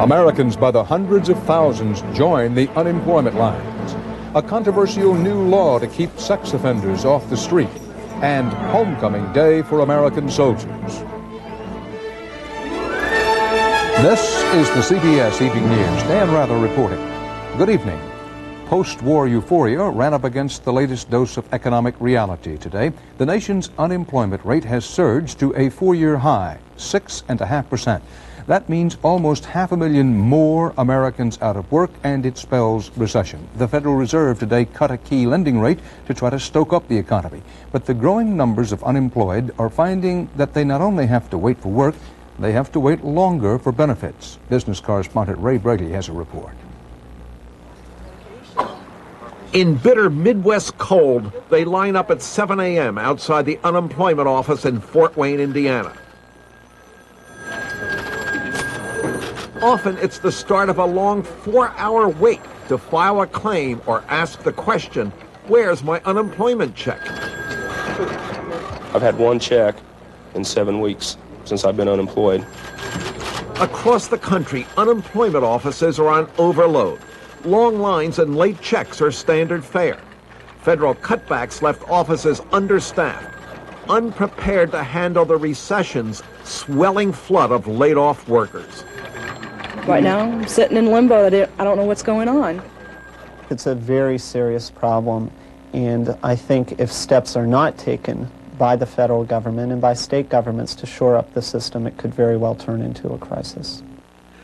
Americans by the hundreds of thousands join the unemployment lines. A controversial new law to keep sex offenders off the street. And homecoming day for American soldiers. This is the CBS Evening News. Dan Rather reporting. Good evening. Post-war euphoria ran up against the latest dose of economic reality today. The nation's unemployment rate has surged to a four-year high, 6.5%. That means almost 500,000 more Americans out of work, and it spells recession. The Federal Reserve today cut a key lending rate to try to stoke up the economy. But the growing numbers of unemployed are finding that they not only have to wait for work, they have to wait longer for benefits. Business correspondent Ray Brady has a report. In bitter Midwest cold, they line up at 7 a.m. outside the unemployment office in Fort Wayne, Indiana. Often it's the start of a long 4-hour wait to file a claim or ask the question, where's my unemployment check? I've had one check in 7 weeks since I've been unemployed. Across the country, unemployment offices are on overload. Long lines and late checks are standard fare. Federal cutbacks left offices understaffed, unprepared to handle the recession's swelling flood of laid-off workers. Right now, I'm sitting in limbo. I don't know what's going on. It's a very serious problem, and I think if steps are not taken by the federal government and by state governments to shore up the system, it could very well turn into a crisis.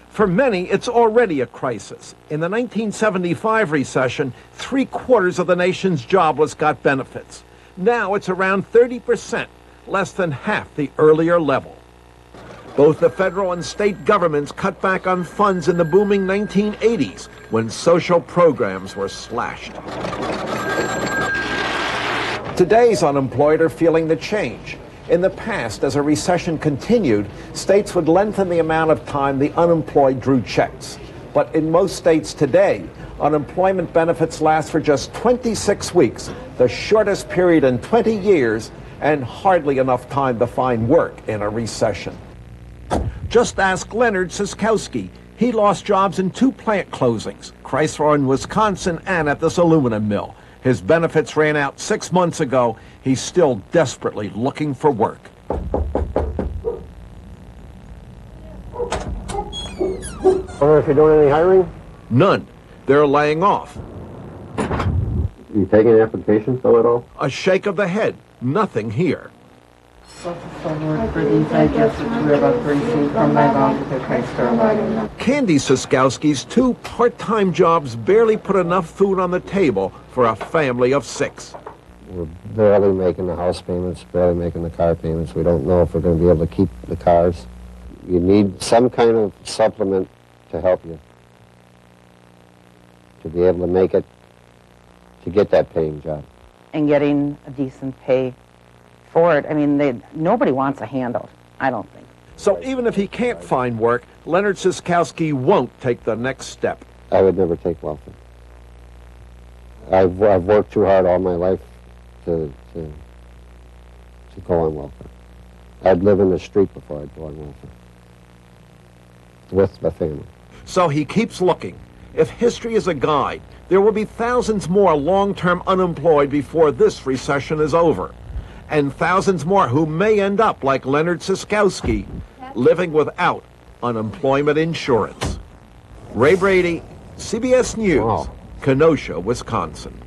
For many, it's already a crisis. In the 1975 recession, 3/4 of the nation's jobless got benefits. Now it's around 30%, less than half the earlier level. Both the federal and state governments cut back on funds in the booming 1980s when social programs were slashed. Today's unemployed are feeling the change. In the past, as a recession continued, states would lengthen the amount of time the unemployed drew checks. But in most states today, unemployment benefits last for just 26 weeks, the shortest period in 20 years, and hardly enough time to find work in a recession. Just ask Leonard Siskowski. He lost jobs in 2 plant closings, Chrysler in Wisconsin and at this aluminum mill. His benefits ran out 6 months ago. He's still desperately looking for work. Wonder if you're doing any hiring? None. They're laying off. You taking applications though at all? A shake of the head. Nothing here. Candy Siskowski's 2 part-time jobs barely put enough food on the table for a family of 6. We're barely making the house payments, barely making the car payments. We don't know if we're going to be able to keep the cars. You need some kind of supplement to help you, to be able to make it, to get that paying job. And getting a decent pay for it. I mean, nobody wants a handout, I don't think. So even if he can't find work, Leonard Siskowski won't take the next step. I would never take welfare. I've worked too hard all my life to go on welfare. I'd live in the street before I'd go on welfare with my family. So he keeps looking. If history is a guide, there will be thousands more long-term unemployed before this recession is over. And thousands more who may end up like Leonard Siskowski, living without unemployment insurance. Ray Brady, CBS News, Kenosha, Wisconsin.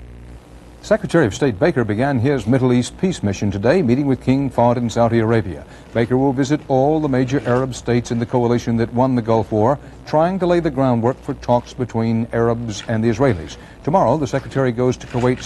Secretary of State Baker began his Middle East peace mission today, meeting with King Fahd in Saudi Arabia. Baker will visit all the major Arab states in the coalition that won the Gulf War, trying to lay the groundwork for talks between Arabs and the Israelis. Tomorrow, the Secretary goes to Kuwait